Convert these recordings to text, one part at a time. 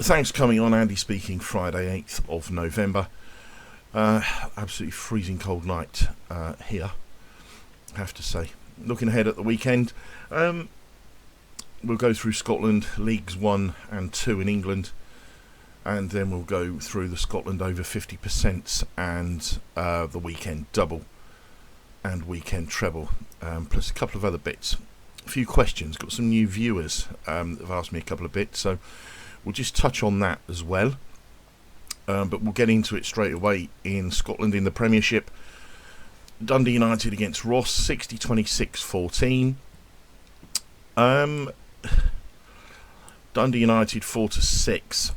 Thanks for coming on, Andy speaking, Friday 8th of November. Absolutely freezing cold night here, I have to say. Looking ahead at the weekend, we'll go through Scotland, Leagues 1 and 2 in England, and then we'll go through the Scotland over 50% and the weekend double and weekend treble, plus a couple of other bits. A few questions, got some new viewers that have asked me a couple of bits, so we'll just touch on that as well, but we'll get into it straight away. In Scotland, in the Premiership, Dundee United against Ross, 60-26-14. Dundee United 4-6.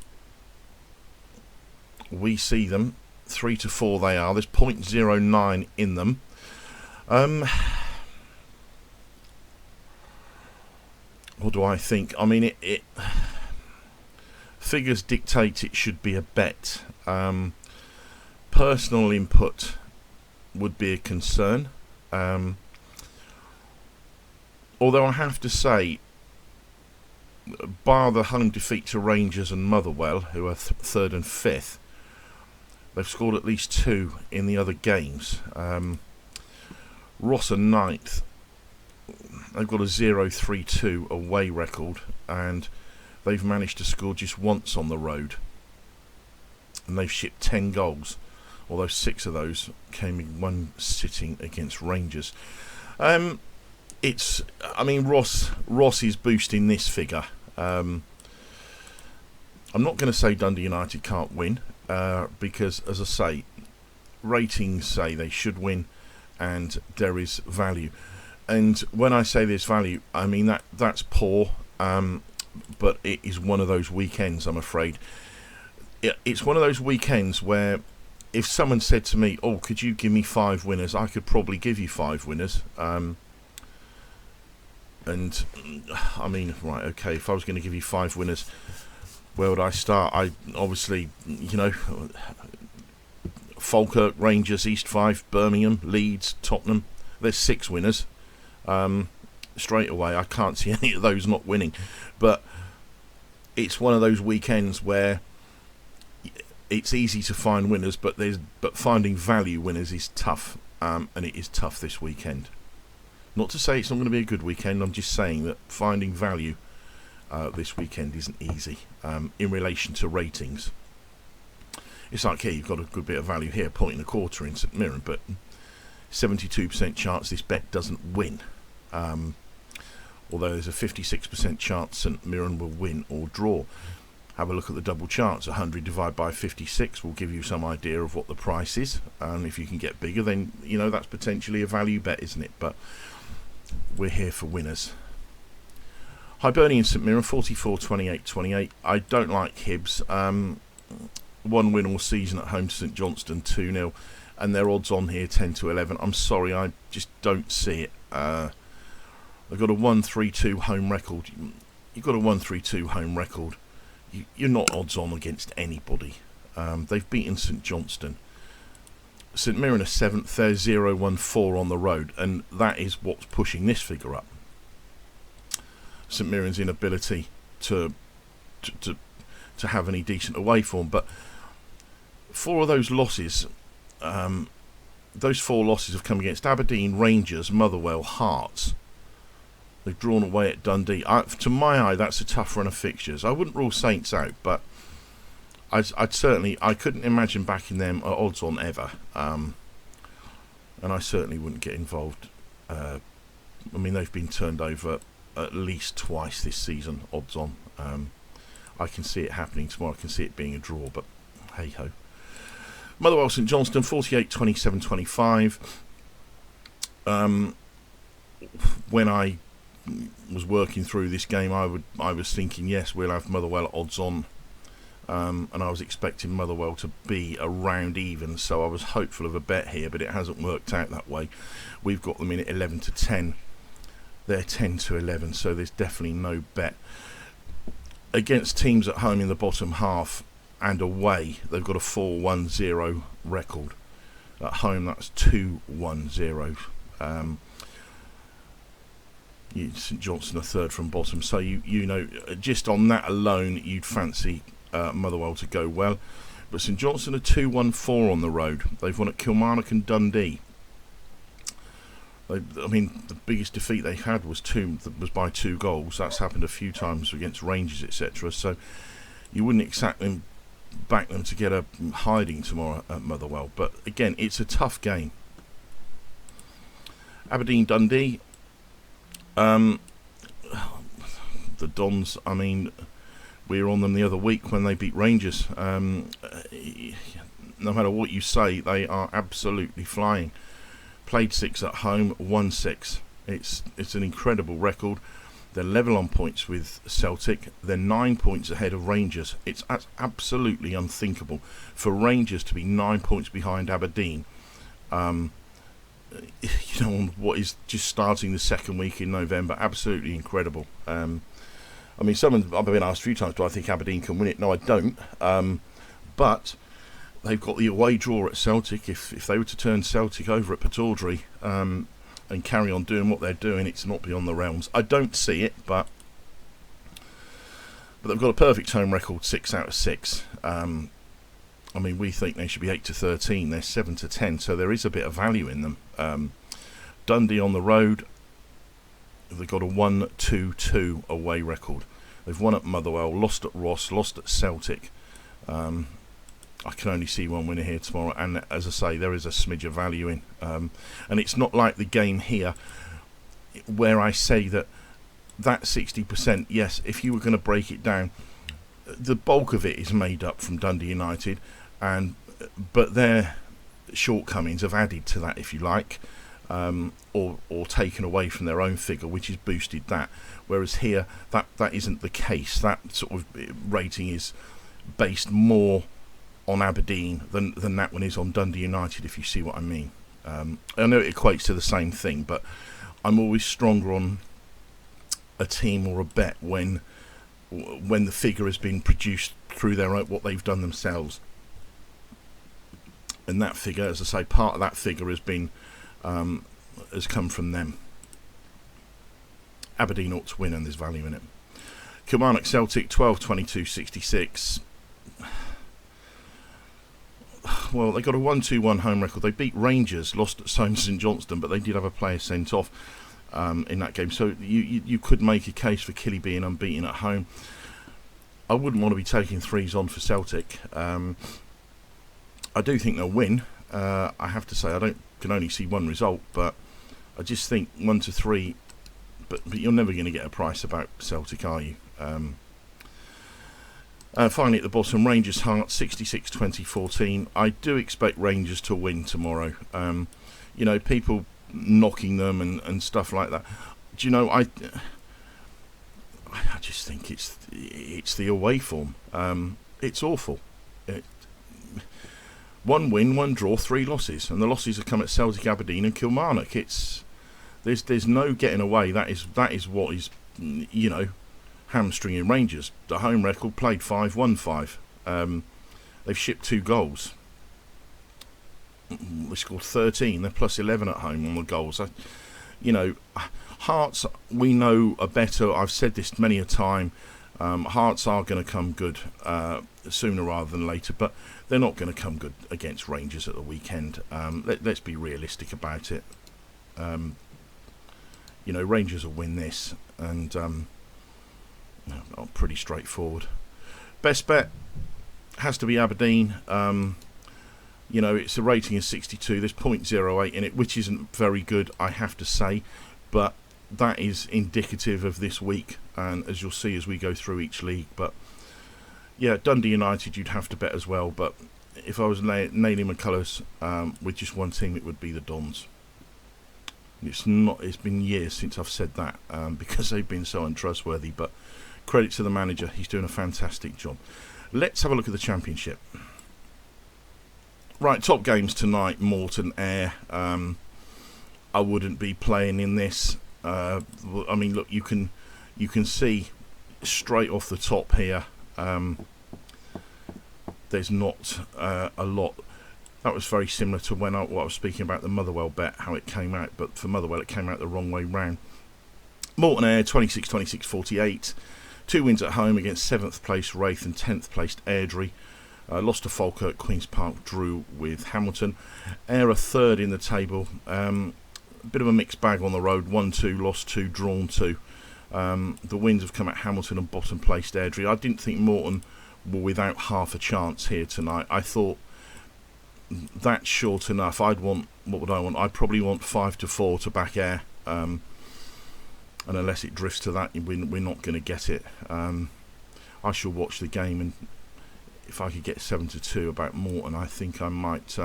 We see them 3-4. They are. There's .09 in them. What do I think? I mean, it figures dictate it should be a bet. Personal input would be a concern. Although I have to say, bar the home defeat to Rangers and Motherwell, who are third and fifth, they've scored at least 2 in the other games. Ross are ninth. They've got a 0-3-2 away record, and they've managed to score just once on the road, and they've shipped 10 goals, although 6 of those came in one sitting against Rangers. Ross is boosting this figure. I'm not going to say Dundee United can't win, because, as I say, ratings say they should win, and there is value. And when I say there's value, I mean that's poor. But it is one of those weekends, I'm afraid. It's one of those weekends where if someone said to me, oh, could you give me 5 winners, I could probably give you 5 winners. And, I mean, right, okay, if I was going to give you 5 winners, where would I start? Obviously, Falkirk, Rangers, East Fife, Birmingham, Leeds, Tottenham. There's 6 winners. Straight away, I can't see any of those not winning, but it's one of those weekends where it's easy to find winners, but finding value winners is tough, and it is tough this weekend. Not to say it's not going to be a good weekend, I'm just saying that finding value this weekend isn't easy in relation to ratings. It's like here, you've got a good bit of value here, .25 in St Mirren, but 72% chance this bet doesn't win. Although there's a 56% chance St Mirren will win or draw. Have a look at the double chance. 100 divided by 56 will give you some idea of what the price is. And if you can get bigger, then that's potentially a value bet, isn't it? But we're here for winners. Hibernian St Mirren 44-28-28. I don't like Hibs. 1 win all season at home to St Johnstone, 2-0. And their odds on here 10-11. I'm sorry, I just don't see it. They've got a 1-3-2 home record. You've got a 1-3-2 home record. You're not odds on against anybody. They've beaten St Johnstone. St Mirren are 7th. They're 0-1-4 on the road, and that is what's pushing this figure up. St Mirren's inability to have any decent away form, but 4 of those losses. Those 4 losses have come against Aberdeen, Rangers, Motherwell, Hearts. They've drawn away at Dundee. To my eye, that's a tough run of fixtures. I wouldn't rule Saints out, but I couldn't imagine backing them at odds on ever. And I certainly wouldn't get involved. They've been turned over at least twice this season, odds on. I can see it happening tomorrow. I can see it being a draw, but hey ho. Motherwell St Johnstone 48-27-25. When I was working through this game, I was thinking, yes, we'll have Motherwell at odds on, and I was expecting Motherwell to be around even, so I was hopeful of a bet here, but it hasn't worked out that way. We've got them in at 11-10. They're 10-11, so there's definitely no bet. Against teams at home in the bottom half and away, they've got a 4-1-0 record. At home, that's 2-1-0. St Johnstone are third from bottom, so you know, just on that alone, you'd fancy Motherwell to go well. But St Johnstone are 2-1-4 on the road. They've won at Kilmarnock and Dundee. I mean, the biggest defeat they had was by 2 goals. That's happened a few times against Rangers, etc. So you wouldn't exactly back them to get a hiding tomorrow at Motherwell. But again, it's a tough game. Aberdeen-Dundee. The Dons, I mean, we were on them the other week when they beat Rangers. No matter what you say, they are absolutely flying. Played 6 at home, won 6. It's an incredible record. They're level on points with Celtic. They're 9 points ahead of Rangers. It's absolutely unthinkable for Rangers to be 9 points behind Aberdeen. On what is just starting the second week in November. Absolutely incredible. I mean, I've been asked a few times, do I think Aberdeen can win it? No, I don't. But they've got the away draw at Celtic. If they were to turn Celtic over at Pataudry and carry on doing what they're doing, it's not beyond the realms. I don't see it, but they've got a perfect home record, 6 out of 6. I mean, we think they should be 8-13. They're 7-10, so there is a bit of value in them. Dundee on the road, they've got a 1-2-2 away record. They've won at Motherwell, lost at Ross, lost at Celtic. I can only see one winner here tomorrow, and as I say, there is a smidge of value in. And it's not like the game here where I say that 60%, yes, if you were going to break it down, the bulk of it is made up from Dundee United, but their shortcomings have added to that, if you like, or taken away from their own figure, which has boosted that. Whereas here, that isn't the case. That sort of rating is based more on Aberdeen than that one is on Dundee United, if you see what I mean. I know it equates to the same thing, but I'm always stronger on a team or a bet when the figure has been produced through what they've done themselves. And that figure, as I say, part of that figure has come from them. Aberdeen ought to win, and there's value in it. Kilmarnock Celtic 12-22-66. Well, they got a 1-2-1 home record. They beat Rangers, lost at St Johnstone, but they did have a player sent off in that game. So you could make a case for Killie being unbeaten at home. I wouldn't want to be taking 3s on for Celtic. I do think they'll win. I have to say, can only see one result, but I just think 1-3. But you're never going to get a price about Celtic, are you? Finally, at the bottom, Rangers Hearts 66-20-14. I do expect Rangers to win tomorrow. People knocking them and stuff like that. Do you know, I just think it's the away form. It's awful. One win, 1 draw, 3 losses, and the losses have come at Celtic, Aberdeen, and Kilmarnock. There's no getting away. That is what is hamstringing Rangers. The home record, played 5, won 5. They've shipped 2 goals. They scored 13. They're plus 11 at home on the goals. Hearts, we know are better. I've said this many a time. Hearts are going to come good sooner rather than later, but they're not going to come good against Rangers at the weekend. Let's be realistic about it. Rangers will win this, and pretty straightforward. Best bet has to be Aberdeen. It's a rating of 62. There's 0.08 in it, which isn't very good, I have to say, but that is indicative of this week, and as you'll see as we go through each league. But yeah, Dundee United you'd have to bet as well, but if I was nailing my colours with just one team, it would be the Dons. It's been years since I've said that because they've been so untrustworthy, but credit to the manager, he's doing a fantastic job. Let's have a look at the Championship. Right, top games tonight, Morton Ayr. I wouldn't be playing in this. I mean, look, you can see straight off the top here. There's not a lot. That was very similar to what I was speaking about the Motherwell bet, how it came out. But for Motherwell, it came out the wrong way round. Morton Ayr 26-26-48. 2 wins at home against 7th place Wraith and 10th placed Airdrie. Lost to Falkirk, Queen's Park drew with Hamilton. Ayr are 3rd in the table. A bit of a mixed bag on the road. 1-2, lost 2, drawn 2. The wins have come at Hamilton and bottom placed Airdrie. I didn't think Morton were without half a chance here tonight. I thought that's short enough. What would I want? I'd probably want 5-4 to back Ayr. And unless it drifts to that, we're not going to get it. I shall watch the game, and if I could get 7-2 about Morton, I think I might.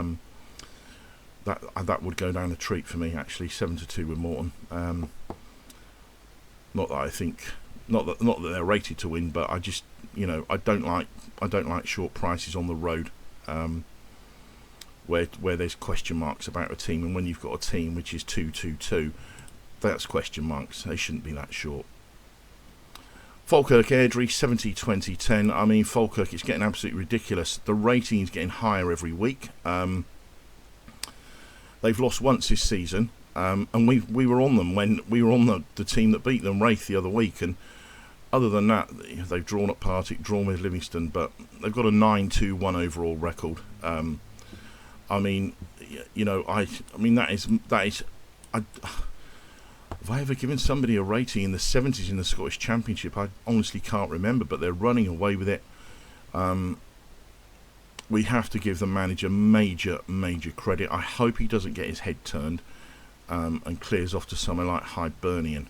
That would go down a treat for me, actually. 7-2 with Morton. Not that I think, not that they're rated to win, but I just, I don't like short prices on the road, where there's question marks about a team, and when you've got a team which is 2-2-2, that's question marks. They shouldn't be that short. Falkirk Airdrie 70-20-10. I mean, Falkirk, it's getting absolutely ridiculous. The rating is getting higher every week. They've lost once this season. And we were on them when we were on the team that beat them, Wraith, the other week. And other than that, they've drawn at Partick, drawn with Livingston, but they've got a 9-2-1 overall record. I mean, that is. Have I ever given somebody a rating in the 70s in the Scottish Championship? I honestly can't remember, but they're running away with it. We have to give the manager major credit. I hope he doesn't get his head turned. And clears off to somewhere like Hibernian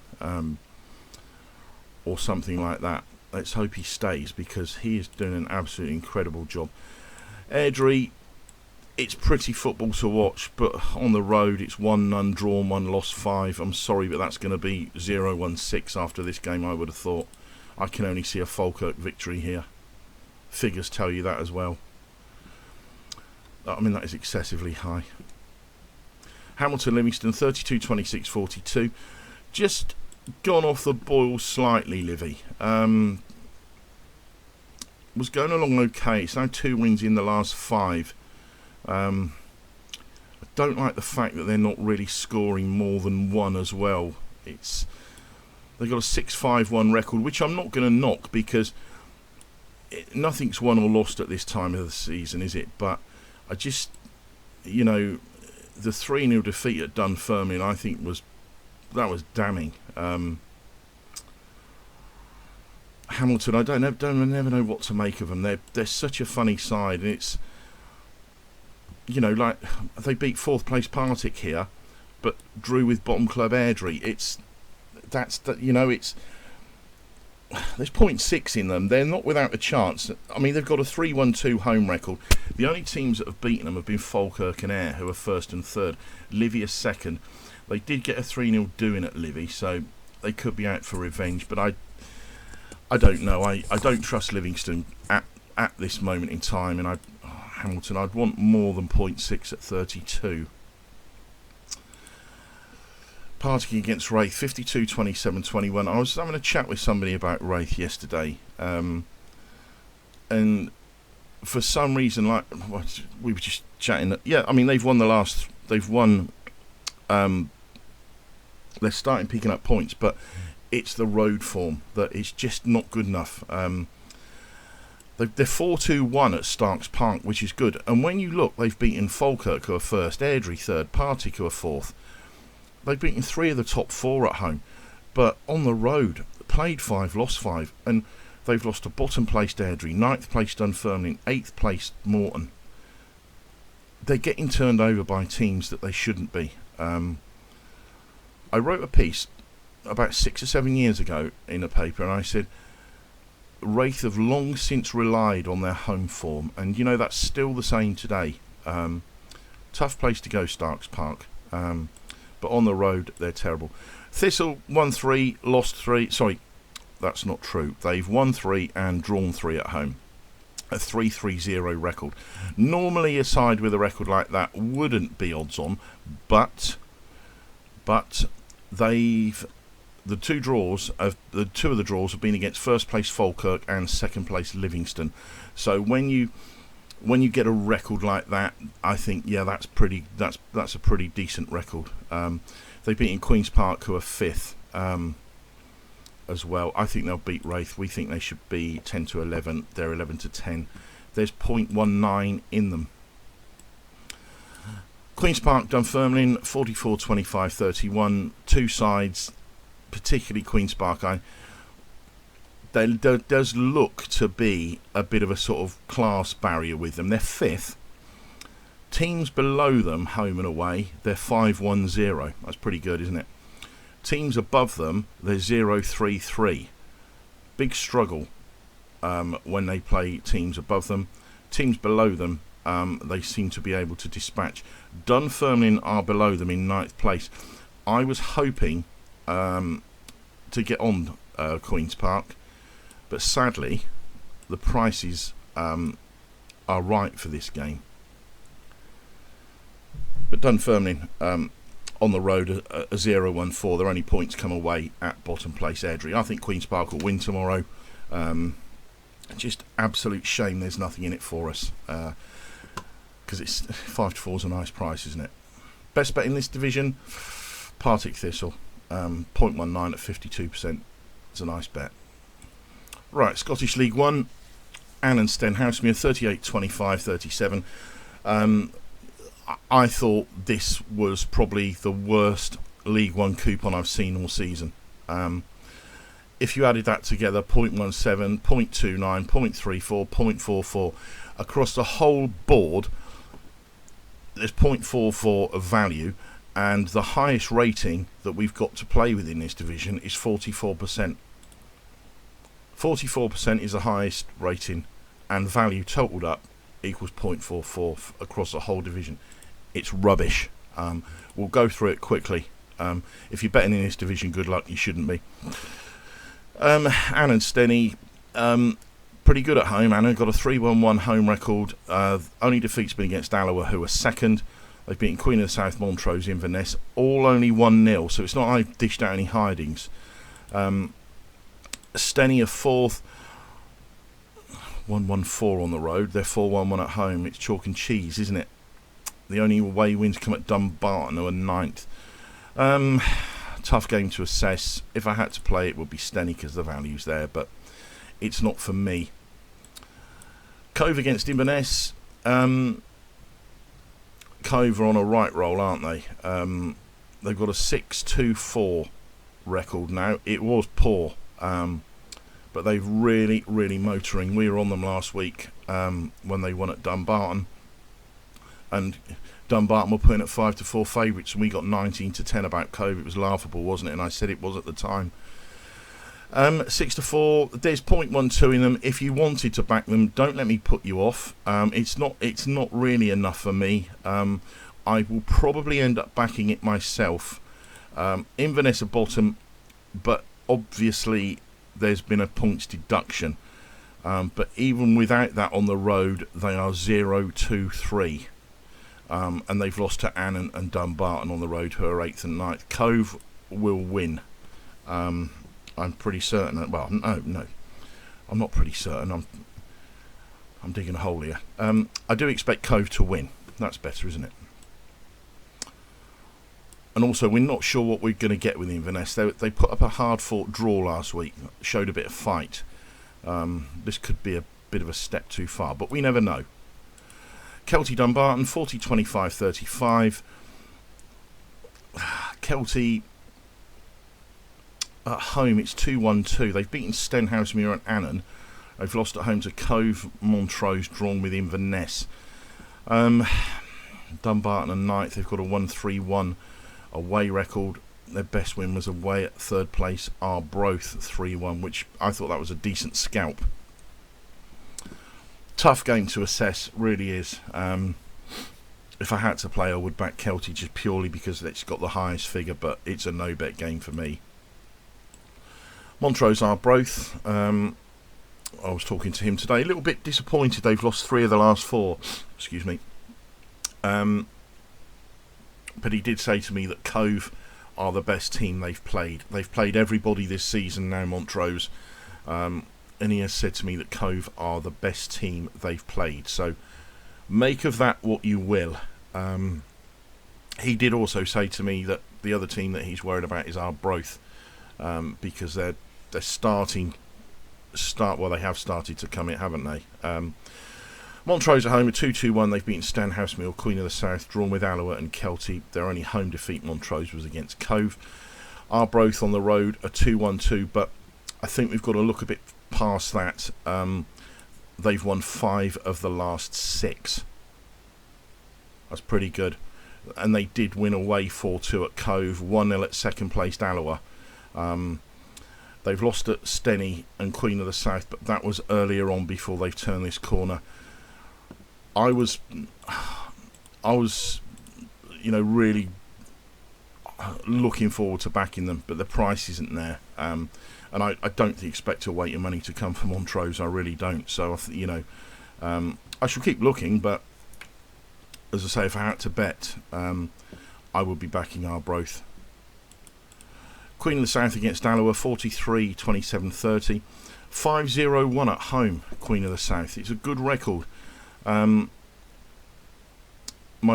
or something like that. Let's hope he stays, because he is doing an absolutely incredible job. Airdrie, it's pretty football to watch, but on the road it's 1-0 drawn, 1 lost 5. I'm sorry, but that's going to be 0-1-6 after this game, I would have thought. I can only see a Falkirk victory here. Figures tell you that as well. I mean, that is excessively high. Hamilton Livingston 32-26-42. Just gone off the boil slightly, Livy. Was going along okay. It's now 2 wins in the last 5. I don't like the fact that they're not really scoring more than 1 as well. They've got a 6-5-1 record, which I'm not going to knock, because nothing's won or lost at this time of the season, is it? But I just, the 3-0 defeat at Dunfermline, I think was damning. Hamilton, I never know what to make of them. They're such a funny side, and it's, like they beat 4th place Partick here, but drew with bottom club Airdrie. It's there's 0.6 in them. They're not without a chance. I mean, they've got a 3-1-2 home record. The only teams that have beaten them have been Falkirk and Ayr, who are 1st and 3rd. Livy are 2nd. They did get a 3-0 doing at Livy, so they could be out for revenge. But I don't know. I don't trust Livingston at this moment in time. And Hamilton, I'd want more than 0.6 at 32. Partick against Wraith, 52-27-21. I was having a chat with somebody about Wraith yesterday, and for some reason, we were just chatting. Yeah, I mean, they've won. They're starting picking up points, but it's the road form that is just not good enough. They're 4-2-1 at Starks Park, which is good. And when you look, they've beaten Falkirk, who are 1st, Airdrie 3rd, Partick, who are 4th. They've beaten 3 of the top 4 at home, but on the road, played 5, lost 5, and they've lost to bottom placed Airdrie, 9th placed Dunfermline, 8th placed Morton. They're getting turned over by teams that they shouldn't be. I wrote a piece about 6 or 7 years ago in a paper, and I said, Wraith have long since relied on their home form, and that's still the same today. Tough place to go, Starks Park. But on the road, they're terrible. Thistle won 3, lost 3. Sorry, that's not true. They've won 3 and drawn 3 at home. A 3-3-0 record. Normally, a side with a record like that wouldn't be odds on, but the two of the draws have been against 1st place Falkirk and 2nd place Livingston. So when you get a record like that, I think that's a pretty decent record. They've beaten Queen's Park, who are 5th, as well. I think they'll beat Wraith. We think they should be 10 to 11. They're 11 to 10. There's 0.19 in them. Queen's Park, Dunfermline, 44, 25, 31. Two sides, particularly Queen's Park. There does look to be a bit of a sort of class barrier with them. They're fifth. Teams below them, home and away, they're 5-1-0. That's pretty good, isn't it? Teams above them, they're 0-3-3. Big struggle when they play teams above them. Teams below them, they seem to be able to dispatch. Dunfermline are below them in 9th place. I was hoping to get on Queen's Park, but sadly, the prices are right for this game. But Dunfermline on the road, a 0-1-4. Their only points come away at bottom place Airdrie. I think Queen's Park will win tomorrow. Just absolute shame there's nothing in it for us. Because it's 5-4 is a nice price, isn't it? Best bet in this division, Partick Thistle. 0.19 at 52%. It's a nice bet. Right, Scottish League 1. Annan Stenhousemuir, 38, 25, 37. I thought this was probably the worst League 1 coupon I've seen all season. If you added that together, 0.17, 0.29, 0.34, 0.44, across the whole board, there's 0.44 of value, and the highest rating that we've got to play with in this division is 44%. 44% is the highest rating, and value totaled up equals 0.44 across the whole division. It's rubbish. We'll go through it quickly. If you're betting in this division, good luck. You shouldn't be. Annan Stenny, pretty good at home. Annan got a 3-1-1 home record. Only defeats been against Alloa, who are second. They've beaten Queen of the South, Montrose, Inverness, all only 1-0. So it's not I've dished out any hidings. Stenny are fourth. 1-1-4 on the road. They're 4-1-1 at home. It's chalk and cheese, isn't it? The only away wins come at Dumbarton, who are 9th. Tough game to assess. If I had to play, it would be Stenny because the value's there, but it's not for me. Cove against Inverness. Cove are on a right roll, aren't they? They've got a 6-2-4 record now. It was poor, but they've really motoring. We were on them last week when they won at Dumbarton, and Dumbarton were putting at 5-4 favourites, and we got 19-10 about Cove. It was laughable, wasn't it? And I said it was at the time. 6-4. There's 0.12 in them. If you wanted to back them, don't let me put you off. It's not really enough for me. I will probably end up backing it myself. Inverness are bottom, but obviously there's been a points deduction. But even without that on the road, they are 0-2-3. And they've lost to Annan and Dumbarton on the road, who are 8th and 9th. Cove will win. I'm pretty certain. Well, no, I'm not pretty certain. I'm digging a hole here. I do expect Cove to win. That's better, isn't it? And also, we're not sure what we're going to get with Inverness. They put up a hard-fought draw last week, showed a bit of fight. This could be a bit of a step too far, but we never know. Kelty Dumbarton, 40, 25, 35. Kelty at home, it's 2-1-2. They've beaten Stenhousemuir and Annan. They've lost at home to Cove, Montrose, drawn with Inverness. Dumbarton and 9th, they've got a 1-3-1 away record. Their best win was away at 3rd place, Arbroath, 3-1, which I thought that was a decent scalp. Tough game to assess, really is. If I had to play, I would back Kelty just purely because it's got the highest figure, but it's a no-bet game for me. Montrose Arbroath, I was talking to him today, a little bit disappointed. They've lost 3 of the last 4. Excuse me. But he did say to me that Cove are the best team they've played. They've played everybody this season now, Montrose. And he has said to me that Cove are the best team they've played. So make of that what you will. He did also say to me that the other team that he's worried about is Arbroath, because they're they're well, they have started to come in, haven't they? Montrose at home, a 2-2-1. They've beaten Stanhouse Mill, Queen of the South, drawn with Alloa and Kelty. Their only home defeat, Montrose, was against Cove. Arbroath on the road, a 2-1-2, but I think we've got to look a bit past that. They've won 5 of the last 6. That's pretty good. And they did win away 4-2 at Cove, 1-0 at second-placed Alloa. They've lost at Steny and Queen of the South, but that was earlier on before they've turned this corner. I was, really looking forward to backing them, but the price isn't there. And I don't expect a weight of money to come from Montrose. I really don't. So, I shall keep looking, but as I say, if I had to bet, I would be backing Arbroath. Queen of the South against Alloa, 43, 27, 30. 5-0-1 at home, Queen of the South. It's a good record. My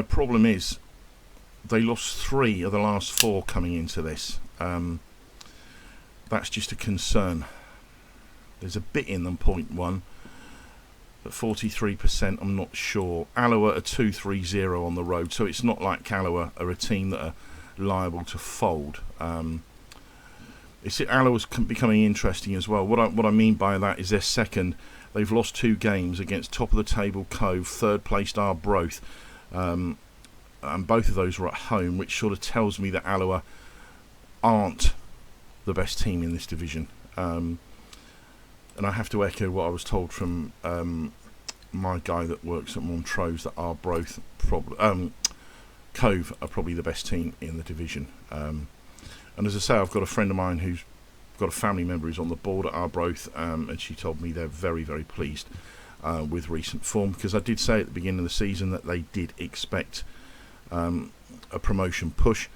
problem is they lost 3 of the last 4 coming into this. That's just a concern. There's a bit in them, 0.1, but 43% I'm not sure. Alloa are 2-3-0 on the road, so it's not like Alloa are a team that are liable to fold. Alloa's becoming interesting as well. What I mean by that is they're second. They've lost 2 games against top of the table Cove, third placed Arbroath, and both of those were at home, which sort of tells me that Alloa aren't the best team in this division. And I have to echo what I was told from my guy that works at Montrose, that Arbroath, Cove are probably the best team in the division. And as I say, I've got a friend of mine who's got a family member who's on the board at Arbroath, and she told me they're very, very pleased with recent form, because I did say at the beginning of the season that they did expect a promotion push.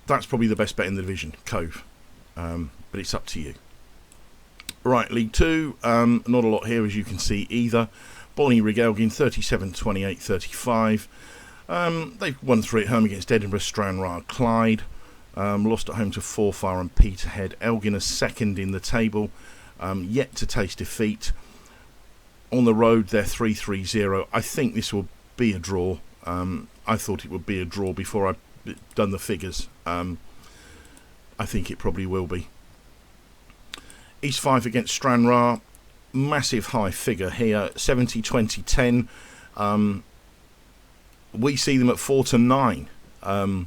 That's probably the best bet in the division, Cove, but it's up to you. Right, League 2, not a lot here as you can see either. Bonnyrigg Elgin 37, 28, 35. They've won 3 at home against Edinburgh, Stranraer, Clyde. Lost at home to Forfar and Peterhead. Elgin are second in the table, yet to taste defeat. On the road, they're 3-3-0. I think this will be a draw. I thought it would be a draw before I'd done the figures. I think it probably will be. East Fife against Stranraer. Massive high figure here, 70, 20, 10. We see them at 4-9.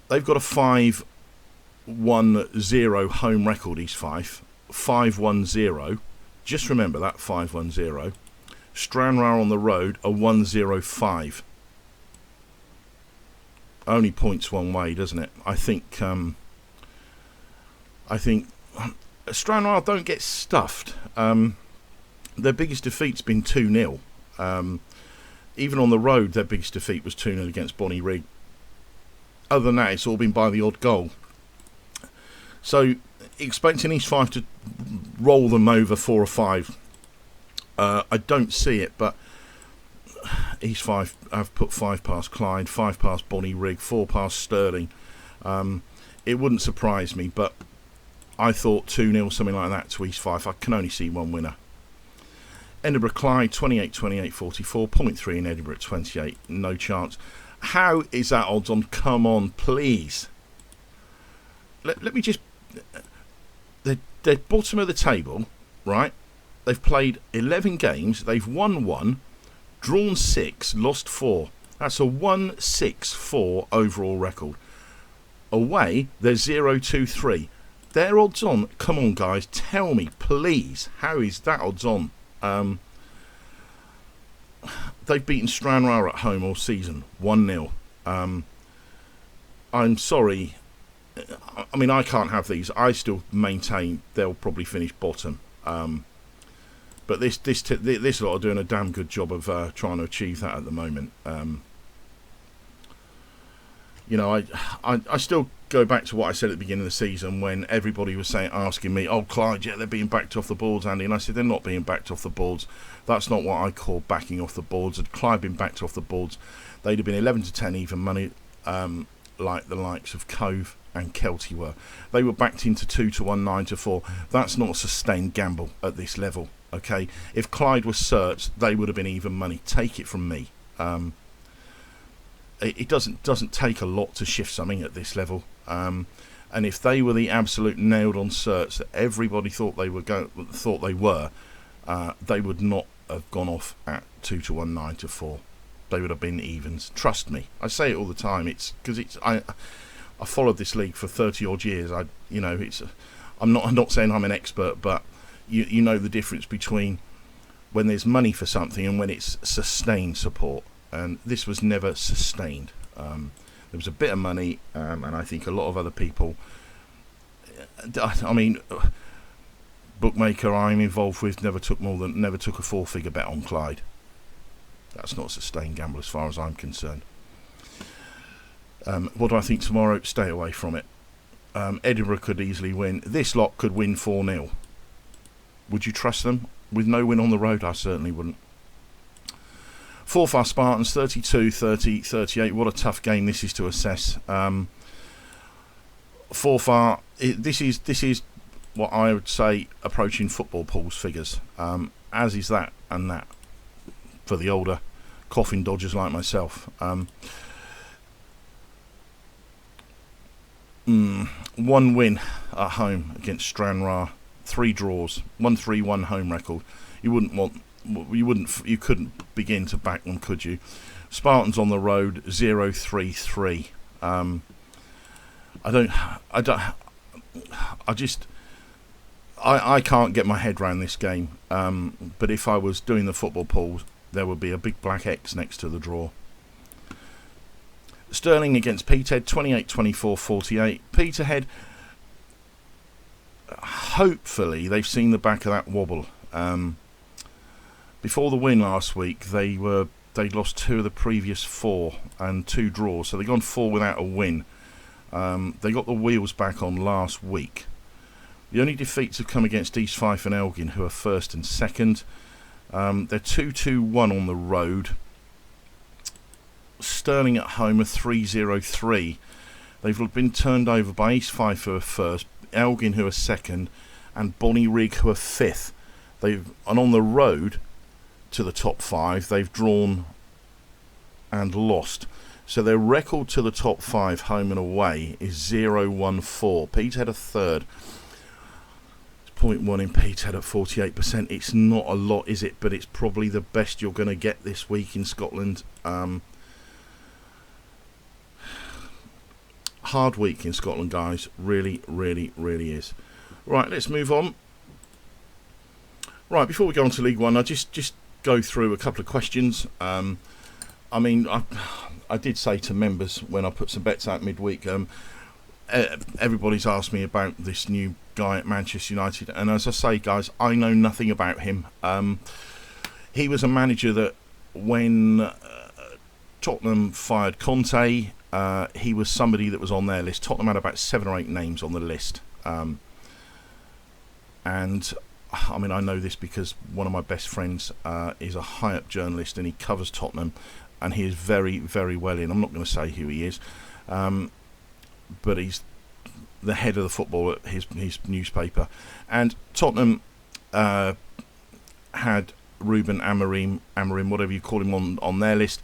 They've got a 5-1-0 home record, East Fife. 5-1-0. Just remember that, 5-1-0. Stranraer on the road, a 1-0-5. Only points one way, doesn't it? I think Stranraer don't get stuffed. Their biggest defeat's been 2-0. Even on the road, their biggest defeat was 2-0 against Bonnyrigg. Other than that, it's all been by the odd goal. So, expecting East Fife to roll them over 4 or 5, I don't see it, but East Fife have put 5 past Clyde, 5 past Bonnyrigg, 4 past Stirling. It wouldn't surprise me, but I thought 2-0, something like that, to East Fife. I can only see one winner. Edinburgh Clyde 28, 28, 44, 0.3 in Edinburgh at 28, no chance. How is that odds on? Come on, please. Let me just... They're bottom of the table, right? They've played 11 games, they've won 1, drawn 6, lost 4. That's a 1-6-4 overall record. Away, they're 0-2-3. Their odds on, come on guys, tell me, please, how is that odds on? They've beaten Stranraer at home all season, 1-0. I'm sorry. I mean, I can't have these. I still maintain they'll probably finish bottom. But this lot are doing a damn good job of trying to achieve that at the moment. I still go back to what I said at the beginning of the season when everybody was asking me, "Oh, Clyde, yeah, they're being backed off the boards, Andy." And I said, they're not being backed off the boards. That's not what I call backing off the boards. Had Clyde been backed off the boards, they'd have been 11 to 10 even money like the likes of Cove and Kelty were. They were backed into 2-1, 9-4. That's not a sustained gamble at this level. Okay, if Clyde was certs, they would have been even money. Take it from me. It doesn't take a lot to shift something at this level. And if they were the absolute nailed on certs that everybody thought they were, they would not have gone off at 2-1, 9-4. They would have been evens. Trust me. I say it all the time. It's because I followed this league for 30 odd years. I'm not saying I'm an expert, but you know the difference between when there's money for something and when it's sustained support. And this was never sustained. There was a bit of money, and I think a lot of other people. I mean, bookmaker I'm involved with never took a 4-figure bet on Clyde. That's not a sustained gamble as far as I'm concerned. What do I think tomorrow? Stay away from it. Edinburgh could easily win. This lot could win 4-0. Would you trust them? With no win on the road, I certainly wouldn't. Forfar Spartans 32-30, 38. What a tough game this is to assess. Forfar, this is what I would say approaching football pools figures. As is that and that for the older coffin dodgers like myself. One win at home against Stranraer, 3 draws, 1-3-1 home record. You couldn't begin to back them, could you? Spartans on the road 0-3-3. I can't get my head around this game. But if I was doing the football pools, there would be a big black X next to the draw. Stirling against Peterhead 28-24, 48. Peterhead, hopefully they've seen the back of that wobble. Before the win last week, they'd lost 2 of the previous 4 and 2 draws, so they've gone 4 without a win. They got the wheels back on last week. The only defeats have come against East Fife and Elgin, who are first and second. They're 2-2-1 on the road. Stirling at home are 3-0-3. They've been turned over by East Fife, who are first, Elgin, who are second, and Bonnyrigg, who are fifth. And on the road to the top 5, they've drawn and lost. So their record to the top 5, home and away, is 0-1-4. Peterhead are third. It's 0.1 in Peterhead at 48%. It's not a lot, is it? But it's probably the best you're going to get this week in Scotland. Hard week in Scotland, guys. Really, really, really is. Right, let's move on. Right, before we go on to League One, I just go through a couple of questions. I did say to members when I put some bets out midweek, everybody's asked me about this new guy at Manchester United, and as I say, guys, I know nothing about him. He was a manager that when Tottenham fired Conte, he was somebody that was on their list. Tottenham had about 7 or 8 names on the list, and I mean, I know this because one of my best friends is a high-up journalist and he covers Tottenham, and he is very, very well in. I'm not going to say who he is, but he's the head of the football at his newspaper. And Tottenham had Ruben Amorim, whatever you call him, on their list.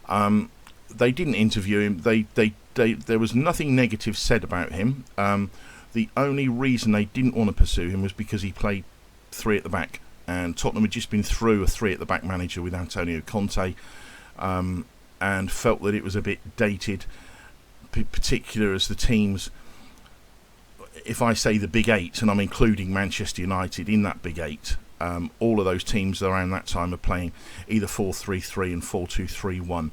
They didn't interview him. There was nothing negative said about him. The only reason they didn't want to pursue him was because he played 3 at the back, and Tottenham had just been through a 3 at the back manager with Antonio Conte, and felt that it was a bit dated, particular as the teams, if I say the Big 8, and I'm including Manchester United in that Big 8, all of those teams around that time are playing either 4-3-3 and 4-2-3-1,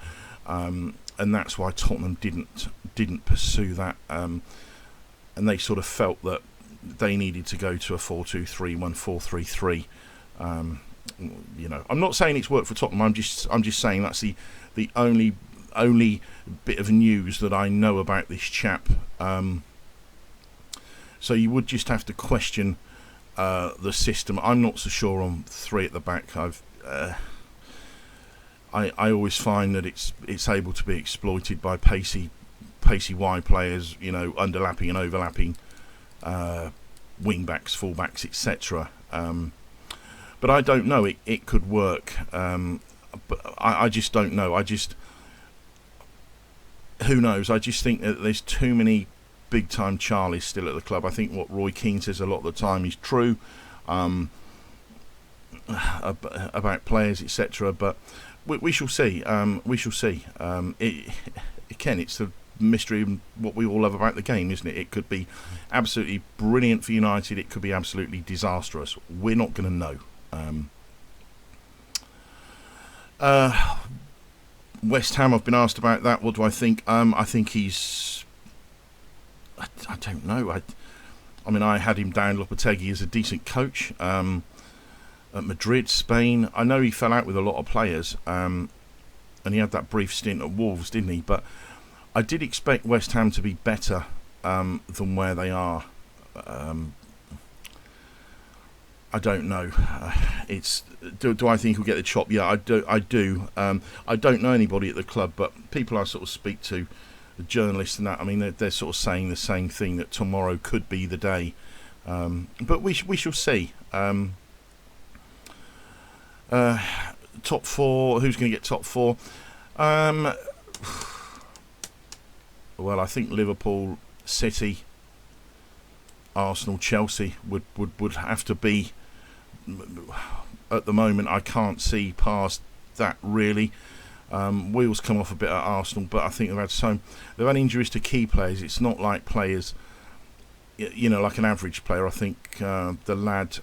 and that's why Tottenham didn't pursue that, and they sort of felt that they needed to go to a 4-2-3-1, 4-3-3. I'm not saying it's worked for Tottenham. I'm just saying that's the only bit of news that I know about this chap. So you would just have to question the system. I'm not so sure on 3 at the back. I always find that it's able to be exploited by pacey pacey wide players, underlapping and overlapping wing backs, full backs, etc. But I don't know. It could work. But I just don't know. Who knows? I just think that there's too many big time Charlies still at the club. I think what Roy Keane says a lot of the time is true about players, etc. But we shall see. We shall see. Again, it's the mystery of what we all love about the game, isn't it? It could be absolutely brilliant for United. It could be absolutely disastrous. We're not going to know. West Ham, I've been asked about that. What do I think? I think he's... I don't know. I mean, I had him down, Lopetegui, as a decent coach at Madrid, Spain. I know he fell out with a lot of players, and he had that brief stint at Wolves, didn't he? But I did expect West Ham to be better than where they are. I don't know. Do I think he'll get the chop? Yeah, I do. I don't know anybody at the club, but people I sort of speak to, the journalists and that, I mean, they're sort of saying the same thing, that tomorrow could be the day. But we shall see. Top four. Who's going to get top four? Well, I think Liverpool, City, Arsenal, Chelsea would have to be. At the moment, I can't see past that really. Wheels come off a bit at Arsenal, but I think they've had injuries to key players. It's not like players, like an average player. I think the lad,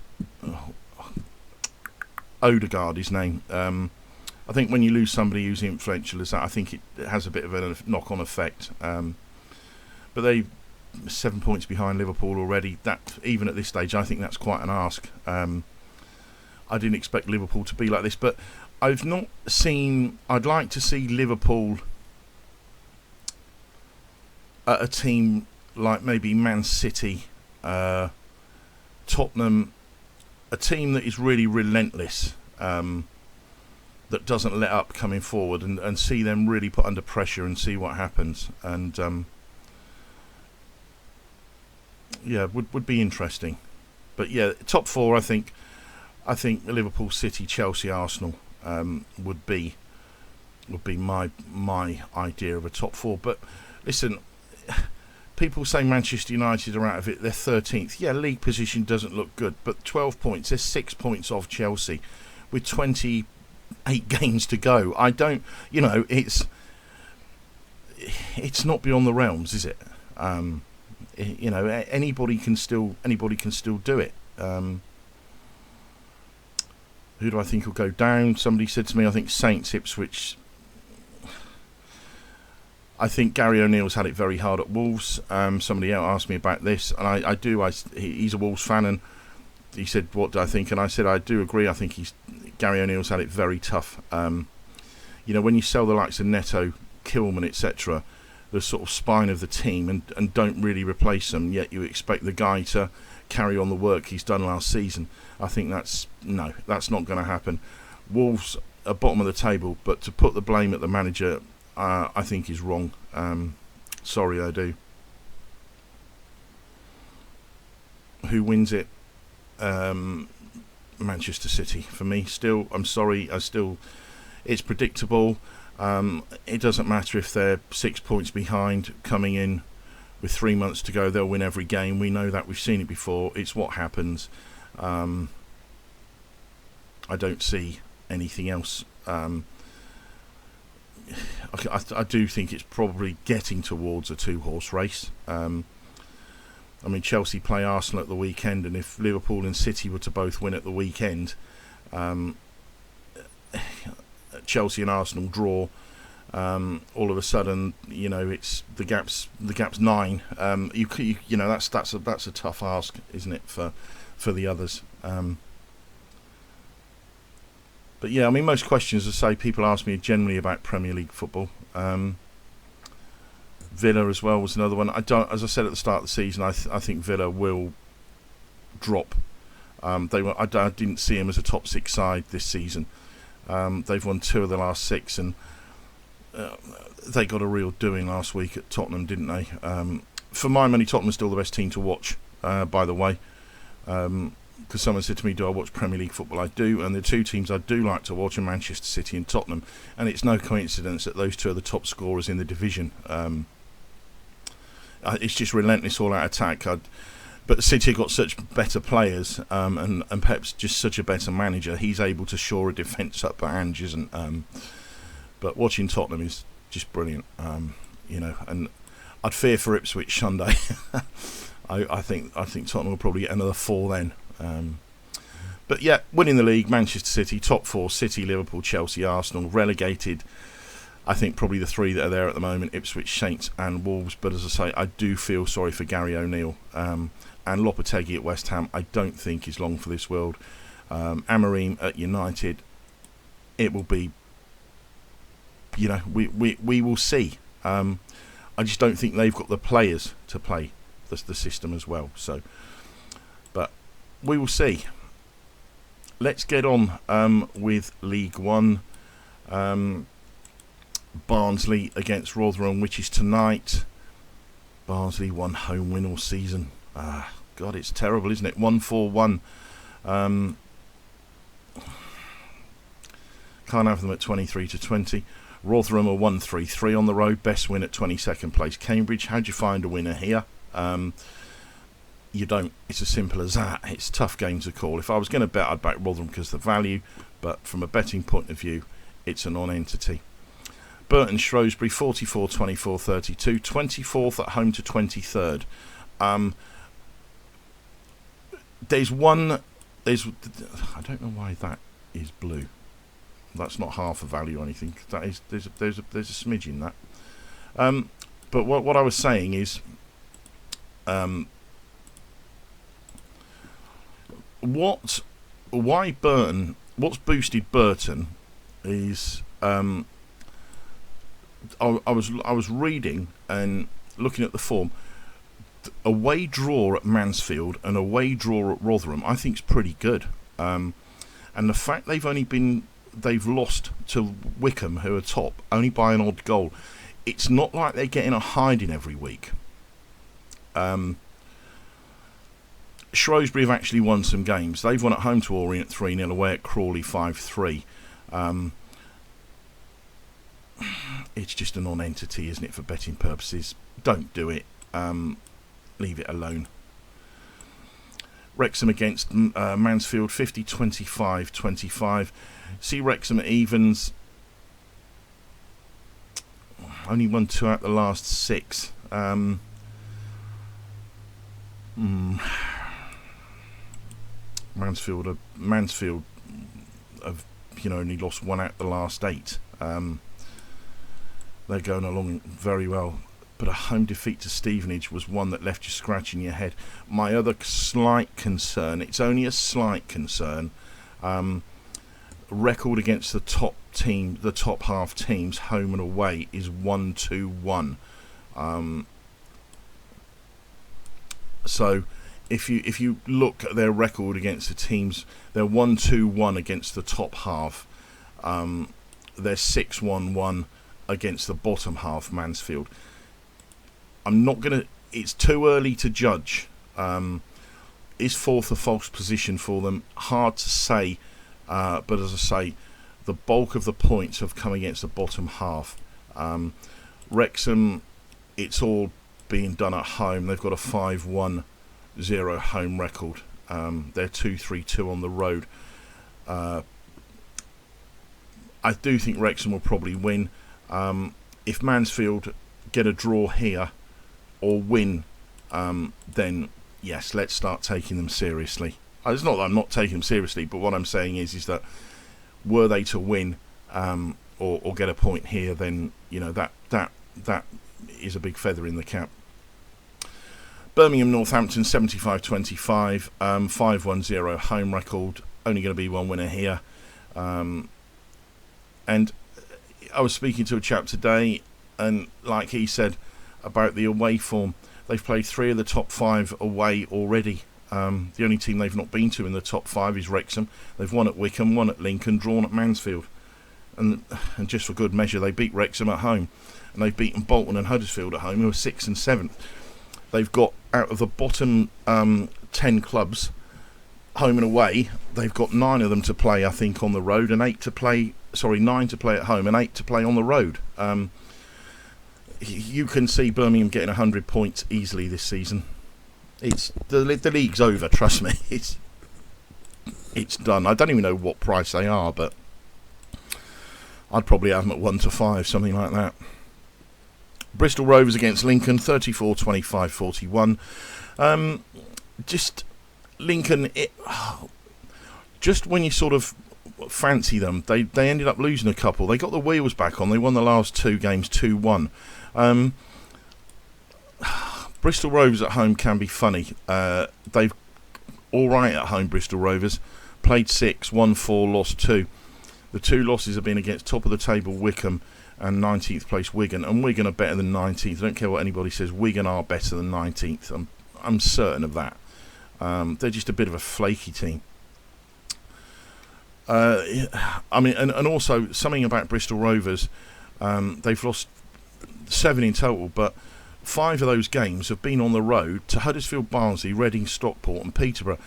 Odegaard, his name. I think when you lose somebody who's influential as that, I think it has a bit of a knock-on effect. But they 7 points behind Liverpool already. That, even at this stage, I think that's quite an ask. I didn't expect Liverpool to be like this, but I'd like to see Liverpool at a team like maybe Man City, Tottenham, a team that is really relentless, that doesn't let up coming forward, and see them really put under pressure and see what happens. And would be interesting. But yeah, top four, I think Liverpool, City, Chelsea, Arsenal would be my idea of a top four. But listen, people say Manchester United are out of it. They're 13th. Yeah, league position doesn't look good, but 12 points. They're 6 points off Chelsea with 28 games to go. I don't, it's not beyond the realms, is it? Anybody can still do it. Who do I think will go down? Somebody said to me, I think Saints, Ipswich. I think Gary O'Neill's had it very hard at Wolves. Somebody else asked me about this, and I do. He's a Wolves fan, and he said, "What do I think?" And I said, "I do agree. I think Gary O'Neill's had it very tough. When you sell the likes of Neto, Kilman, etc., the sort of spine of the team, and don't really replace them, yet you expect the guy to carry on the work he's done last season. I think that's not going to happen. Wolves are bottom of the table, but to put the blame at the manager, I think is wrong. Sorry, I do. Who wins it? Manchester City for me. Still, I'm sorry. It's predictable. It doesn't matter if they're 6 points behind coming in with 3 months to go. They'll win every game. We know that. We've seen it before. It's what happens. I don't see anything else. I do think it's probably getting towards a two-horse race. Chelsea play Arsenal at the weekend, and if Liverpool and City were to both win at the weekend, Chelsea and Arsenal draw, all of a sudden, it's the gap's 9. That's a tough ask, isn't it, for the others? But yeah, most questions, as I say, people ask me generally about Premier League football. Villa as well was another one. As I said at the start of the season, I think Villa will drop. I didn't see them as a top 6 side this season. They've won 2 of the last 6, and they got a real doing last week at Tottenham, didn't they? For my money, Tottenham is still the best team to watch, by the way. Because someone said to me, do I watch Premier League football? I do, and the two teams I do like to watch are Manchester City and Tottenham, and it's no coincidence that those two are the top scorers in the division. It's just relentless all-out attack. But City got such better players, and Pep's just such a better manager. He's able to shore a defence up, but Ange isn't. But watching Tottenham is just brilliant, and I'd fear for Ipswich Sunday. I think Tottenham will probably get another 4 then. But yeah, winning the league, Manchester City, top 4, City, Liverpool, Chelsea, Arsenal, relegated. I think probably the 3 that are there at the moment, Ipswich, Saints and Wolves. But as I say, I do feel sorry for Gary O'Neill. And Lopetegui at West Ham, I don't think is long for this world. Amorim at United, it will be, we will see. I just don't think they've got the players to play the system as well. So, but we will see. Let's get on with League One. Barnsley against Rotherham, which is tonight. Barnsley one home win all season. God, it's terrible, isn't it? 1-4-1. Can't have them at 23-20. Rotherham are 1-3-3 on the road. Best win at 22nd place. Cambridge, how'd you find a winner here? You don't. It's as simple as that. It's a tough game to call. If I was going to bet, I'd back Rotherham because of the value. But from a betting point of view, it's a non-entity. Burton Shrewsbury 44-24-32. 24th at home to 23rd. There's I don't know why that is blue. That's not half a value or anything. That is there's a smidge in that. But what I was saying is, what's boosted Burton is I was reading and looking at the form. Away draw at Mansfield and away draw at Rotherham, I think is pretty good. And the fact they've lost to Wickham, who are top, only by an odd goal. It's not like they're getting a hiding every week. Shrewsbury have actually won some games. They've won at home to Orient 3-0, away at Crawley 5-3. It's just a non-entity, isn't it, for betting purposes? Don't do it. Leave it alone. Wrexham against Mansfield 50-25-25. See Wrexham at evens. Only won 2 out of the last 6. Mansfield have only lost 1 out of the last 8. They're going along very well. But a home defeat to Stevenage was one that left you scratching your head. My other slight concern, it's only a slight concern, record against the top team, the top half teams, home and away, is 1-2-1. So if you look at their record against the teams, they're 1-2-1 against the top half. They're 6-1-1 against the bottom half, Mansfield. It's too early to judge. Is 4th a false position for them? Hard to say. But as I say, the bulk of the points have come against the bottom half. Wrexham, it's all being done at home. They've got a 5-1-0 home record. They're 2-3-2 on the road. I do think Wrexham will probably win. If Mansfield get a draw here or win, then yes, let's start taking them seriously. It's not that I'm not taking them seriously, but what I'm saying is that were they to win or get a point here, then that is a big feather in the cap. Birmingham Northampton 75-25, 5-1-0 home record. Only going to be one winner here. And I was speaking to a chap today, and like he said about the away form, they've played 3 of the top 5 away already. The only team they've not been to in the top 5 is Wrexham. They've won at Wickham, won at Lincoln, drawn at Mansfield, and just for good measure, they beat Wrexham at home. and they've beaten Bolton and Huddersfield at home, who are 6th and 7th. They've got, out of the bottom 10 clubs, home and away, they've got 9 of them to play, I think, on the road, and 9 to play at home and 8 to play on the road. You can see Birmingham getting 100 points easily this season. It's the league's over, trust me. It's done. I don't even know what price they are, but I'd probably have them at 1 to 5, something like that. Bristol Rovers against Lincoln, 34-25-41. Just Lincoln, just when you sort of fancy them, they ended up losing a couple. They got the wheels back on. They won the last 2 games 2-1. Bristol Rovers at home can be funny. They've all right at home. Bristol Rovers played 6, won 4, lost 2. The 2 losses have been against top of the table Wycombe and 19th place Wigan, and Wigan are better than 19th. I don't care what anybody says. Wigan are better than 19th. I'm certain of that. They're just a bit of a flaky team. I mean, and also something about Bristol Rovers. They've lost 7 in total, but 5 of those games have been on the road to Huddersfield, Barnsley, Reading, Stockport and Peterborough.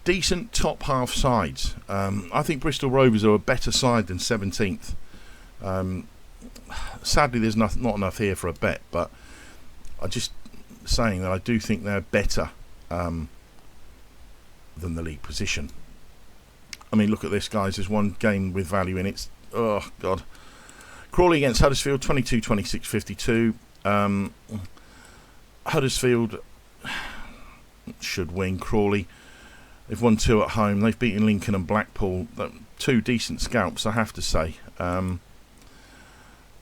Decent top half sides. I think Bristol Rovers are a better side than 17th. Sadly, there's not enough here for a bet, but I'm just saying that I do think they're better than the league position. I mean, look at this, guys. There's one game with value in it. Oh, God. Crawley against Huddersfield, 22-26-52. Huddersfield should win. Crawley, they've won 2 at home. They've beaten Lincoln and Blackpool. 2 decent scalps, I have to say.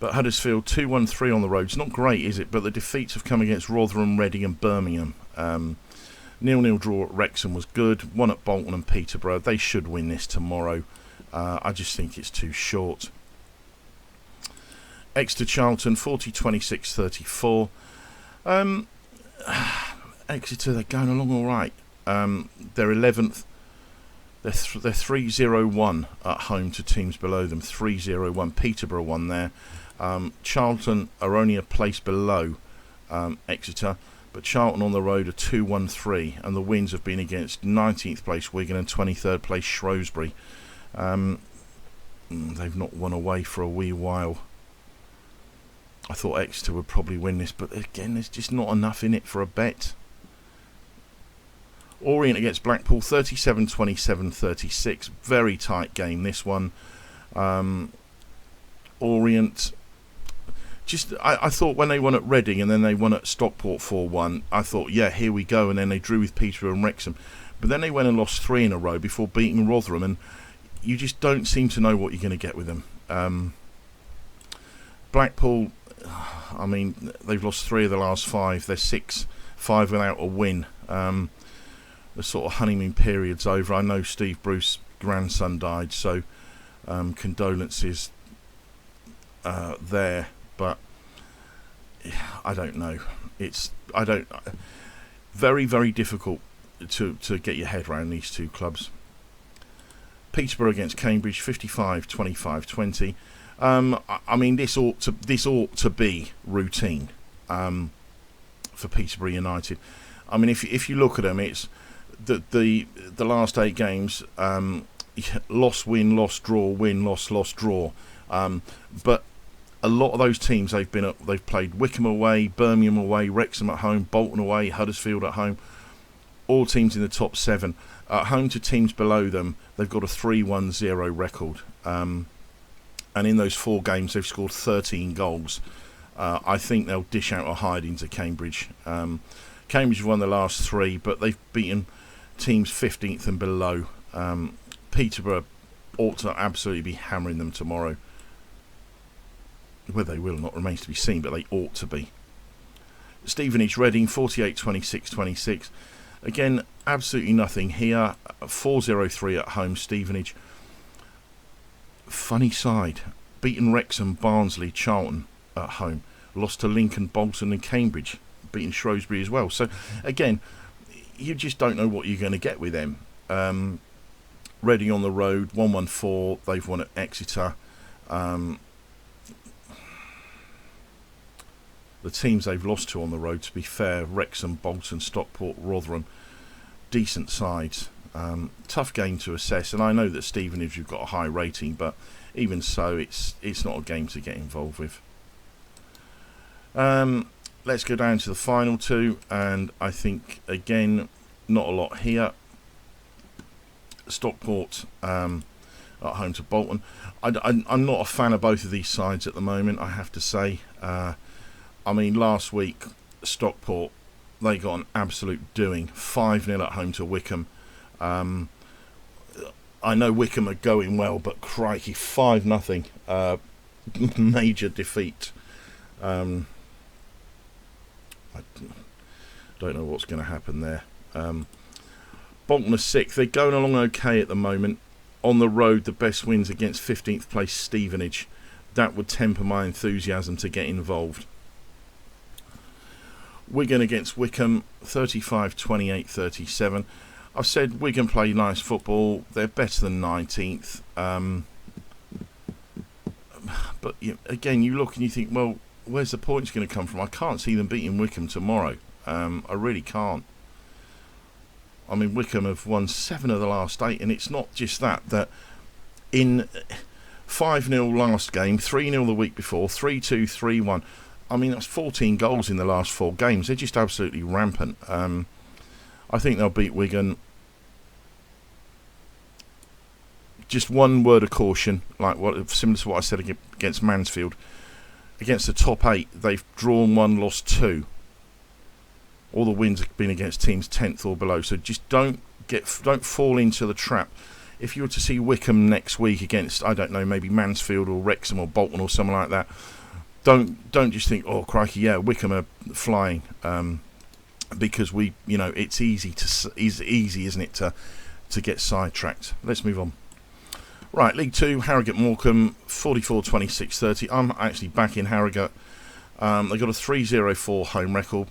But Huddersfield 2-1-3 on the road. It's not great, is it? But the defeats have come against Rotherham, Reading and Birmingham. 0-0 draw at Wrexham was good. 1 at Bolton and Peterborough. They should win this tomorrow. I just think it's too short. Exeter Charlton 40-26-34. Exeter, they're going along all right. They're 11th. They're 3-0-1 at home to teams below them. 3-0-1. Peterborough won there. Charlton are only a place below Exeter, but Charlton on the road are 2-1-3, and the wins have been against 19th place Wigan and 23rd place Shrewsbury. They've not won away for a wee while. I thought Exeter would probably win this, but again, there's just not enough in it for a bet. Orient against Blackpool, 37-27-36. Very tight game, this one. Orient, I thought when they won at Reading and then they won at Stockport 4-1, I thought, yeah, here we go. And then they drew with Peterborough and Wrexham. But then they went and lost 3 in a row before beating Rotherham. And you just don't seem to know what you're going to get with them. Blackpool, I mean, they've lost 3 of the last 5. They're 6-5 without a win. The sort of honeymoon period's over. I know Steve Bruce's grandson died, so condolences there. But I don't know. Very, very difficult to get your head around these 2 clubs. Peterborough against Cambridge, 55-25-20. I mean, this ought to be routine for Peterborough United. I mean, if you look at them, it's the last 8 games: loss, win, loss, draw, win, loss, loss, draw. But a lot of those teams they've played Wycombe away, Birmingham away, Wrexham at home, Bolton away, Huddersfield at home. All teams in the top 7. At home to teams below them, they've got a 3-1-0 record. And in those 4 games, they've scored 13 goals. I think they'll dish out a hiding to Cambridge. Cambridge have won the last 3, but they've beaten teams 15th and below. Peterborough ought to absolutely be hammering them tomorrow. Whether they will or not remains to be seen, but they ought to be. Stevenage Reading 48-26-26. Again, absolutely nothing here. 4-0-3 at home. Stevenage, funny side, beaten Wrexham, Barnsley, Charlton at home. Lost to Lincoln, Bolton and Cambridge. Beaten Shrewsbury as well. So again, you just don't know what you're going to get with them. Reading on the road, 1-1-4. They've won at Exeter. the teams they've lost to on the road, to be fair, Wrexham, Bolton, Stockport, Rotherham, decent sides. Tough game to assess, and I know that Stevenage have got a high rating, but even so, it's not a game to get involved with. Let's go down to the final two, and I think again not a lot here. Stockport at home to Bolton. I'm not a fan of both of these sides at the moment, I have to say. I mean, last week Stockport, they got an absolute doing, 5-0 at home to Wycombe. I know Wycombe are going well, but crikey, 5-0, major defeat. I don't know what's going to happen there. Bolton are 6th. They're going along okay at the moment. On the road, the best wins against 15th place Stevenage. That would temper my enthusiasm to get involved. Wigan against Wycombe, 35, 28, 37. I've said Wigan play nice football. They're better than 19th. But again, you look and you think, well, where's the points going to come from? I can't see them beating Wycombe tomorrow. I really can't. I mean, Wycombe have won 7 of the last 8, and it's not just that in 5-0 last game, 3-0 the week before, 3-2, 3-1. I mean, that's 14 goals in the last 4 games. They're just absolutely rampant. I think they'll beat Wigan. Just one word of caution, similar to what I said against Mansfield. Against the top 8, they've drawn 1, lost 2. All the wins have been against teams 10th or below. So just don't fall into the trap. If you were to see Wycombe next week against, I don't know, maybe Mansfield or Wrexham or Bolton or something like that, don't just think, oh crikey, yeah, Wycombe are flying, because it's easy, isn't it, to get sidetracked. Let's move on. Right, League 2, Harrogate Morecambe, 44, 26, 30. I'm actually back in Harrogate. They've got a 3-0-4 home record.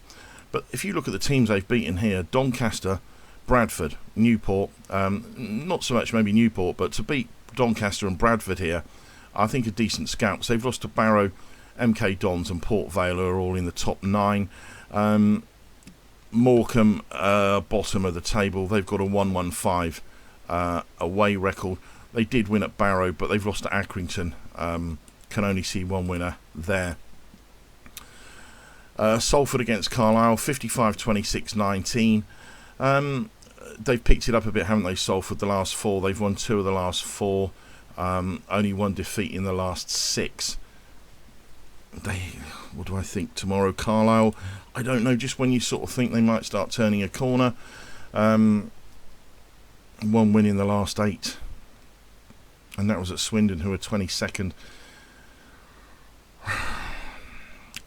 But if you look at the teams they've beaten here, Doncaster, Bradford, Newport, not so much maybe Newport, but to beat Doncaster and Bradford here, I think are decent scouts. They've lost to Barrow, MK Dons and Port Vale are all in the top 9. Morecambe, bottom of the table, they've got a 1-1-5 away record. They did win at Barrow, but they've lost to Accrington. Can only see one winner there. Salford against Carlisle, 55, 26, 19. They've picked it up a bit, haven't they, Salford, the last 4. They've won 2 of the last 4. Only 1 defeat in the last 6. What do I think tomorrow? Carlisle, I don't know, just when you sort of think they might start turning a corner. 1 win in the last 8. And that was at Swindon, who are 22nd.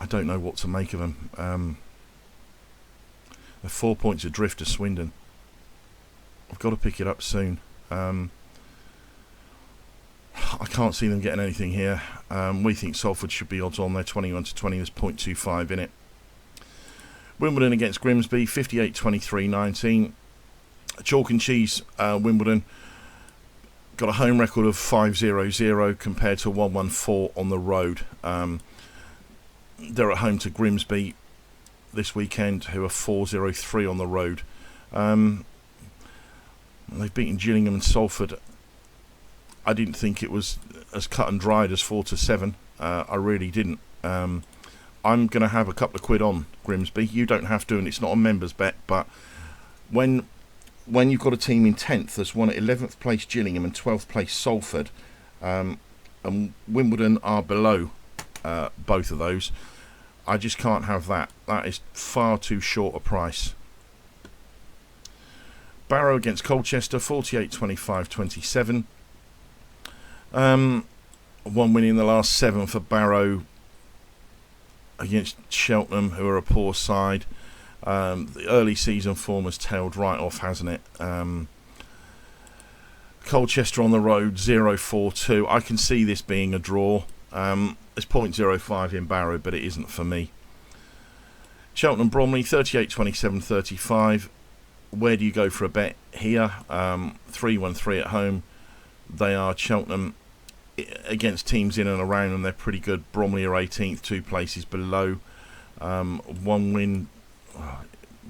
I don't know what to make of them. They're 4 points adrift of Swindon. I've got to pick it up soon. I can't see them getting anything here. We think Salford should be odds on. They're 21 to 20. There's 0.25 in it. Wimbledon against Grimsby, 58, 23, 19. Chalk and Cheese, Wimbledon got a home record of 5-0-0 compared to 1-1-4 on the road. They're at home to Grimsby this weekend, who are 4-0-3 on the road. They've beaten Gillingham and Salford. I didn't think it was as cut and dried as 4-7. I really didn't. I'm going to have a couple of quid on Grimsby. You don't have to, and it's not a members bet, but when you've got a team in 10th that's won at 11th place Gillingham and 12th place Salford, and Wimbledon are below both of those, I just can't have that. That is far too short a price. Barrow against Colchester, 48, 25, 27. 1 win in the last 7 for Barrow against Cheltenham, who are a poor side. The early season form has tailed right off, hasn't it? Colchester on the road, 0-4-2. I can see this being a draw. It's 0.05 in Barrow, but it isn't for me. Cheltenham Bromley, 38, 27, 35. Where do you go for a bet here? 3-1-3 at home. They are Cheltenham against teams in and around them. They're pretty good. Bromley are 18th, 2 places below. One win,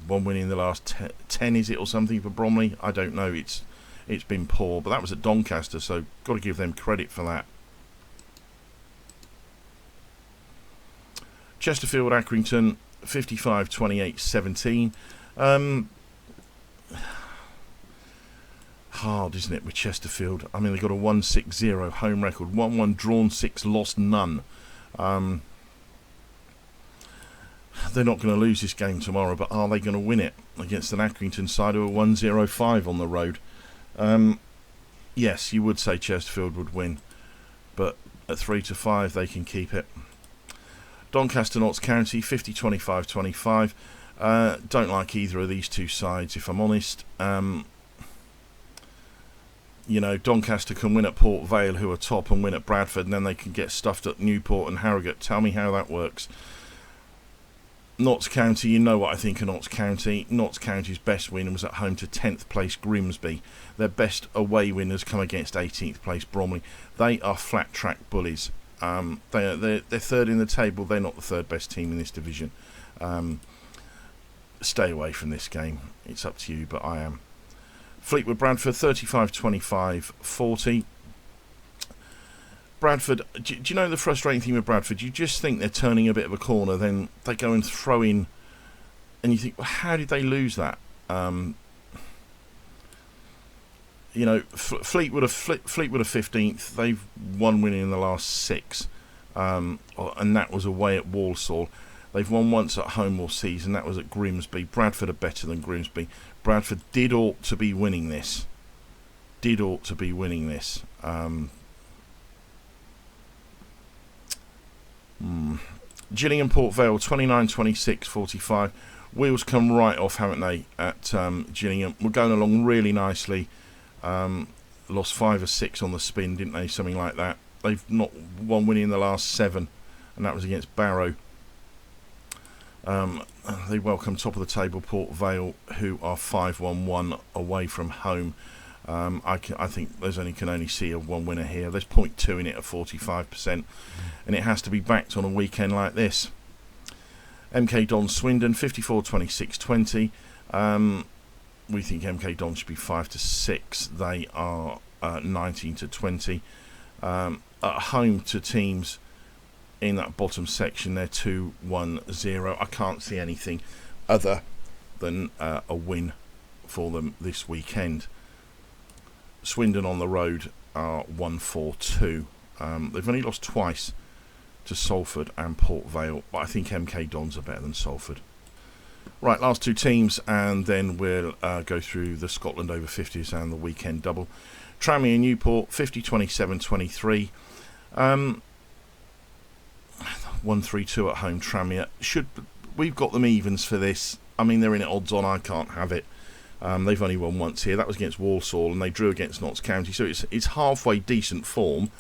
one win in the last 10, is it, or something for Bromley? I don't know. It's been poor, but that was at Doncaster, so got to give them credit for that. Chesterfield Accrington 55-28-17. Hard, isn't it, with Chesterfield? I mean, they've got a 1-6-0 home record, 1-1 drawn 6, lost none. They're not going to lose this game tomorrow, but are they going to win it against an Accrington side who are 1-0-5 on the road? Yes, you would say Chesterfield would win, but at 3-5 they can keep it. Doncaster Notts County 50-25-25. Don't like either of these two sides, if I'm honest. You know, Doncaster can win at Port Vale, who are top, and win at Bradford, and then they can get stuffed at Newport and Harrogate. Tell me how that works. Notts County, you know what I think of Notts County. Notts County's best win was at home to 10th place Grimsby. Their best away winners come against 18th place Bromley. They are flat track bullies. They're third in the table. They're not the third best team in this division. Stay away from this game. It's up to you, but I am. Fleetwood Bradford 35-25-40. Bradford, do you know the frustrating thing with Bradford? You just think they're turning a bit of a corner, then they go and throw in, and you think, well, how did they lose that? You know, Fleetwood are 15th. They've one win in the last 6, and that was away at Walsall. They've won once at home all season. That was at Grimsby. Bradford are better than Grimsby. Bradford ought to be winning this. Gillingham Port Vale 29-26-45. Wheels come right off, haven't they, at Gillingham? We're going along really nicely. Lost 5 or 6 on the spin, didn't they? Something like that. They've not one win in the last 7, and that was against Barrow. They welcome top of the table Port Vale, who are 5-1-1 away from home. I think can only see a one winner here. There's 0.2 in it at 45%, and it has to be backed on a weekend like this. MK Dons Swindon 54-26-20. We think MK Dons should be 5-6. They are 19-20. At home to teams in that bottom section, they're 2-1-0. I can't see anything other than a win for them this weekend. Swindon on the road are 1-4-2. They've only lost twice to Salford and Port Vale, but I think MK Dons are better than Salford. Right, last two teams, and then we'll go through the Scotland over 50s and the weekend double. Tranmere and Newport 50-27-23. 1-3-2 at home. Tranmere, we've got them evens for this. I mean, they're in it odds on. I can't have it. They've only won once here. That was against Walsall, and they drew against Notts County, so it's halfway decent form.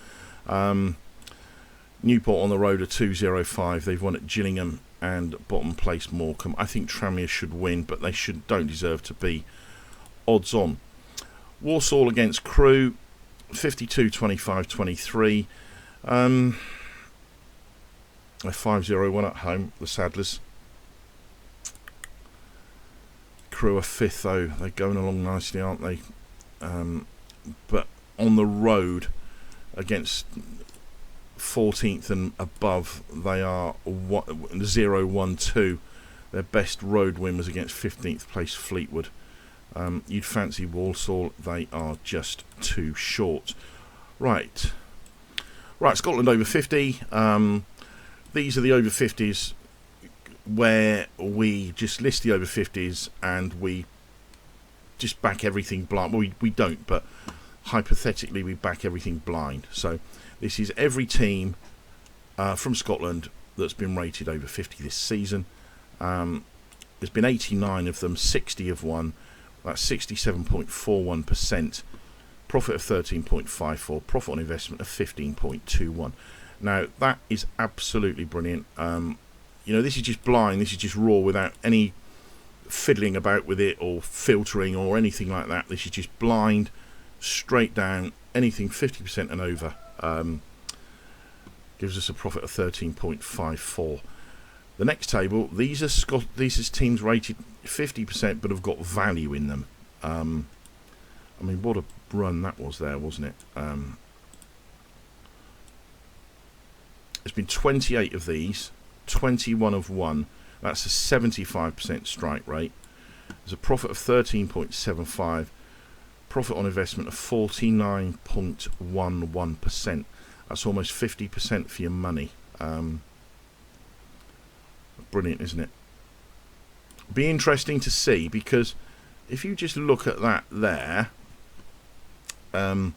Newport on the road are 2-0-5. They've won at Gillingham and bottom place Morecambe. I think Tranmere should win, but they don't deserve to be odds on. Walsall against Crewe 52-25-23. A 5-0 at home, the Saddlers. Crewe are 5th though. They're going along nicely, aren't they? But on the road against 14th and above, they are 0-1-2. Their best road win was against 15th place Fleetwood. You'd fancy Walsall. They are just too short. Right, Scotland over 50. These are the over 50s where we just list the over 50s and we just back everything blind. Well, we don't, but hypothetically we back everything blind. So this is every team from Scotland that's been rated over 50 this season. There's been 89 of them, 60 have won. That's 67.41%. Profit of 13.54. Profit on investment of 15.21. Now, that is absolutely brilliant. This is just blind. This is just raw without any fiddling about with it or filtering or anything like that. This is just blind, straight down. Anything 50% and over gives us a profit of 13.54. The next table, these are teams rated 50% but have got value in them. I mean, what a run that was there, wasn't it? There's been 28 of these, 21 have won. That's a 75% strike rate. There's a profit of 13.75, profit on investment of 49.11%. That's almost 50% for your money. Brilliant, isn't it? Be interesting to see, because if you just look at that there, 1,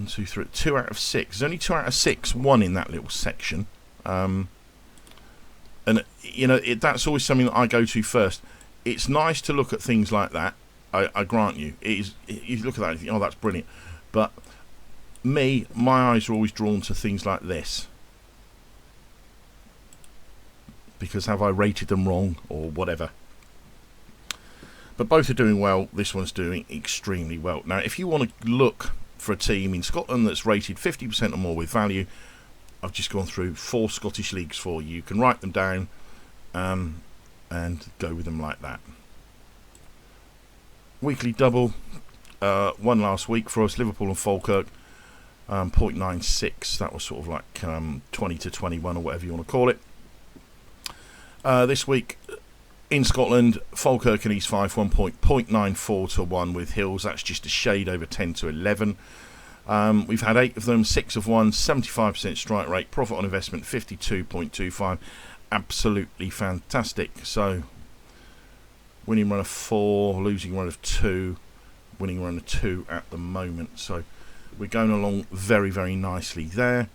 2, 3, 2 out of 6. There's only 2 out of 6 won in that little section. And you know, that's always something that I go to first. It's nice to look at things like that. I grant you, it is. You look at that and you think, oh, that's brilliant. But my eyes are always drawn to things like this, because have I rated them wrong or whatever? But both are doing well. This one's doing extremely well. Now, if you want to look for a team in Scotland that's rated 50% or more with value, I've just gone through 4 Scottish leagues for you. You can write them down and go with them like that. Weekly double, one last week for us, Liverpool and Falkirk, 0.96. That was sort of like 20 to 21 or whatever you want to call it. This week in Scotland, Falkirk and East Fife, 1.94 to 1 with Hills. That's just a shade over 10 to 11. We've had 8 of them, 6 have won, 75% strike rate, profit on investment 52.25. Absolutely fantastic. So winning run of 4, losing run of 2, winning run of 2 at the moment. So we're going along very, very nicely there.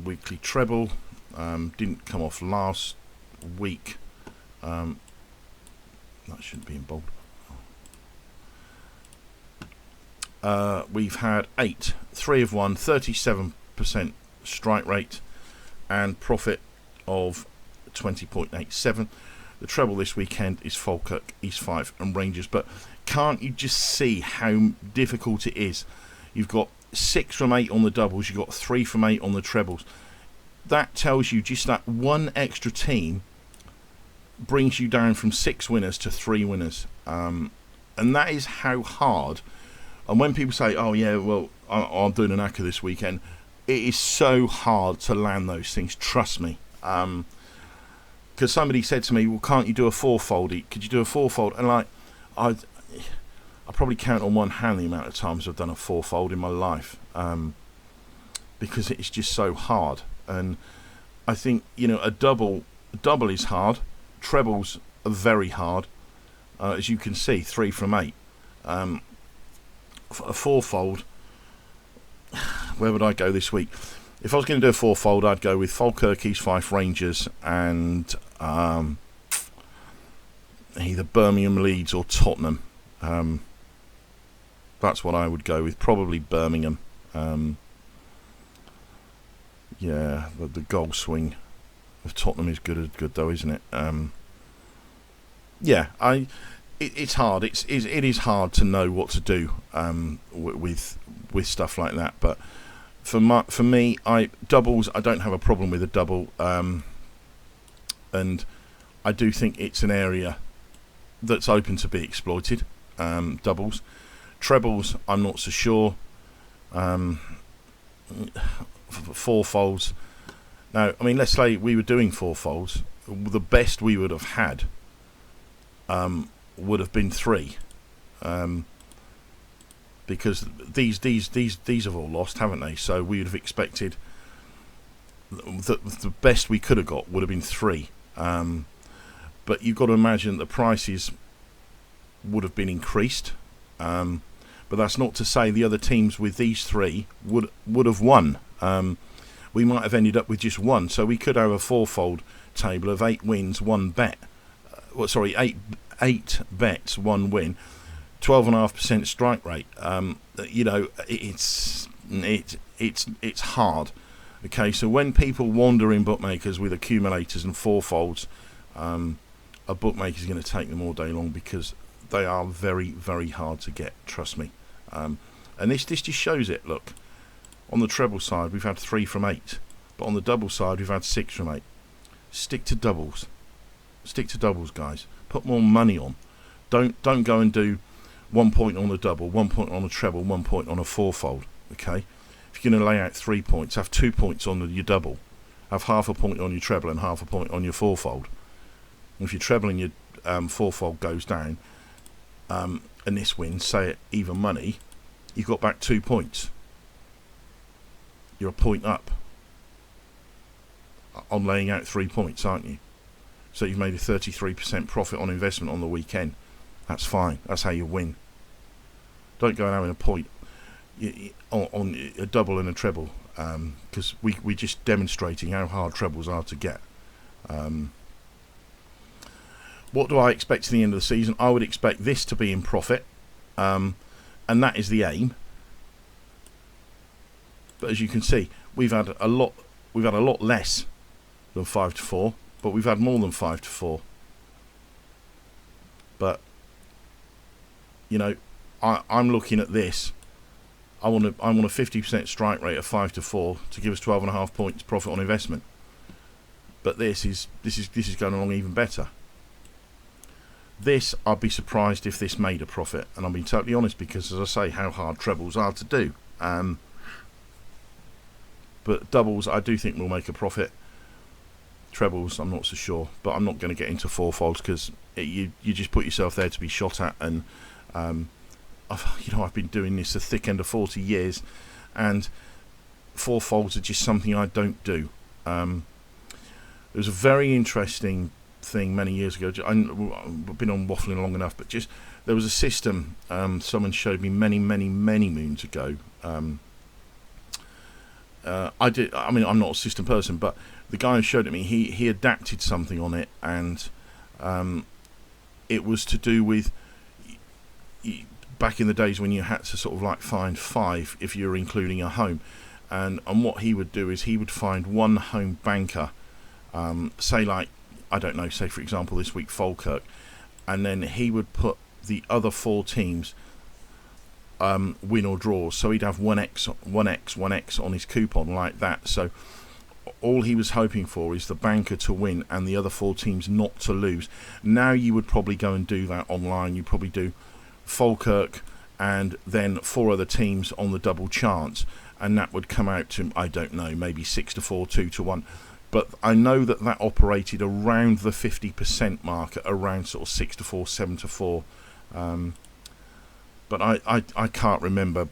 Weekly treble. Didn't come off last week. That shouldn't be in bold. We've had 8, 3 of 1, 37% strike rate and profit of 20.87. The treble this weekend is Falkirk, East Fife and Rangers. But can't you just see how difficult it is? You've got 6 from 8 on the doubles, you've got 3 from 8 on the trebles. That tells you just that one extra team brings you down from 6 winners to 3 winners. And that is how hard. And when people say, oh yeah, well, I'm doing an ACCA this weekend, it is so hard to land those things, trust me. Because somebody said to me, well, can't you do a 4-fold? Could you do a 4-fold? And like, I probably count on one hand the amount of times I've done a 4-fold in my life. Because it's just so hard. And I think, you know, a double is hard. Trebles are very hard. As you can see, 3 from 8. A 4-fold, where would I go this week? If I was going to do a 4-fold, I'd go with Falkirk, East Fife, Rangers, and either Birmingham, Leeds, or Tottenham. That's what I would go with. Probably Birmingham. Yeah, the goal swing of Tottenham is good though, isn't it? Yeah, it's hard. It is hard to know what to do with stuff like that. But for me, doubles, I don't have a problem with a double, and I do think it's an area that's open to be exploited. Doubles, trebles, I'm not so sure. 4-folds. Now, I mean, let's say we were doing 4-folds. The best we would have had would have been 3, because these have all lost, haven't they? So we would have expected the best we could have got would have been 3. But you've got to imagine the prices would have been increased. But that's not to say the other teams with these 3 would have won. We might have ended up with just 1, so we could have a 4-fold table of 8 wins, 1 bet. 8 bets, 1 win, 12.5% strike rate. You know, it's hard. Okay, so when people wander in bookmakers with accumulators and 4-folds, a bookmaker's going to take them all day long, because they are very, very hard to get. Trust me. And this just shows it. Look, on the treble side, we've had 3 from 8, but but on the double side we've had 6 from 8. Stick to doubles. Stick to doubles, guys. Put more money on. Don't go and do 1 point on a double, 1 point on a treble, 1 point on a fourfold. Okay, if you're going to lay out 3 points, have 2 points on your double, have half a point on your treble and half a point on your fourfold. And if your treble and your fourfold goes down, and this wins, say it even money, you've got back 2 points. You're a point up on laying out 3 points, aren't you? So you've made a 33% profit on investment on the weekend. That's fine. That's how you win. Don't go and having a point on a double and a treble, because we're just demonstrating how hard trebles are to get. What do I expect to the end of the season? I would expect this to be in profit, and that is the aim. But as you can see, we've had a lot less than 5 to 4, but we've had more than 5 to 4. But you know, I'm looking at this. I want a 50% strike rate of 5 to 4 to give us 12.5 points profit on investment. But this is going along even better. This, I'd be surprised if this made a profit, and I'm being totally honest, because as I say, how hard trebles are to do. But doubles, I do think will make a profit. Trebles, I'm not so sure, but I'm not going to get into fourfolds, because you just put yourself there to be shot at. And I've been doing this a thick end of 40 years, and fourfolds are just something I don't do. There was a very interesting thing many years ago. I've been on waffling long enough, but just there was a system someone showed me many moons ago. I'm not a system person, but the guy who showed it me, he adapted something on it, and it was to do with back in the days when you had to sort of like find 5 if you're including a home, and what he would do is he would find one home banker, say like, I don't know, say for example this week Falkirk, and then he would put the other 4 teams win or draw, so he'd have 1x on his coupon like that. So all he was hoping for is the banker to win and the other 4 teams not to lose. Now you would probably go and do that online. You probably do Falkirk and then 4 other teams on the double chance, and that would come out to, I don't know, maybe 6 to 4, 2 to 1. But I know that operated around the 50% mark, at around sort of 6 to 4, 7 to 4. But I can't remember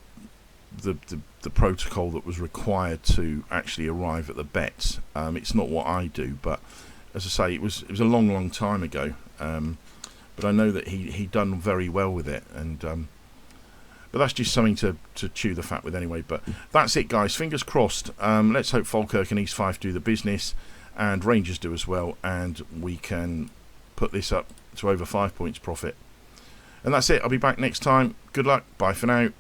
the protocol that was required to actually arrive at the bets. It's not what I do, but as I say, it was a long time ago. But I know that he done very well with it, and but that's just something to chew the fat with anyway. But that's it, guys. Fingers crossed. Let's hope Falkirk and East Fife do the business, and Rangers do as well, and we can put this up to over 5 points profit. And that's it. I'll be back next time. Good luck. Bye for now.